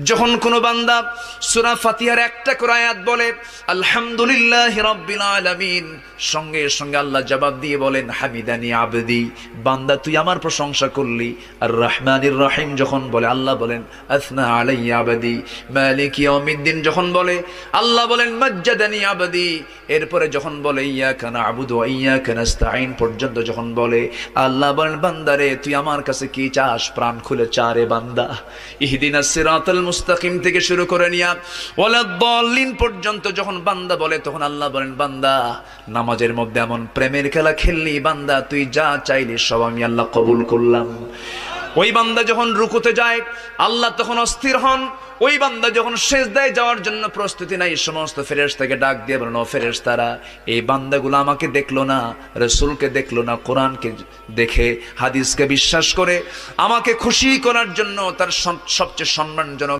যখন কোনো বান্দা সূরা ফাতিহার একটা করে আয়াত বলে আলহামদুলিল্লাহি রাব্বিল আলামিন, সঙ্গে সঙ্গে আল্লাহ জবাব দিয়ে বলেন হামিদানি আবদি, বান্দা তুই আমার প্রশংসা করলি। আর রহমানির রহিম যখন বলে আল্লাহ বলেন আসনা আলাইয়া আবদি। মালিক ইয়াউমিদ্দিন যখন বলে আল্লাহ বলেন মাজ্জাদানি আবদি। এরপরে যখন বলে ইয়াকা না'বুদু ওয়া ইয়াকা নাস্তাঈন পর্যন্ত যখন বলে আল্লাহ বলেন বান্দারে তুই আমার কাছে কি চাস, প্রাণ খুলে চা রে বান্দা। ইহদিনাস সিরাতাল মুস্তাকিম থেকে শুরু করে নিয়া ওয়ালাদ-দাল্লিন পর্যন্ত যখন বান্দা বলে তখন আল্লাহ বলেন বান্দা নামাজের মধ্যে এমন প্রেমের খেলা খেললি বান্দা, তুই যা চাইলি সব আমি আল্লাহ কবুল করলাম। ওই বান্দা যখন রুকুতে যায় আল্লাহ তখন অস্থির হন। ওই বান্দা যখন সিজদায় যাওয়ার জন্য প্রস্তুতি নাই, সমস্ত ফেরেশতাকে ডাক দিয়ে বলেন ও ফেরেশতারা, এই বান্দাগুলো আমাকে দেখলো না, রাসূলকে দেখলো না, কোরআনকে দেখে হাদিসকে বিশ্বাস করে আমাকে খুশি করার জন্য তার সবচেয়ে সম্মানজনক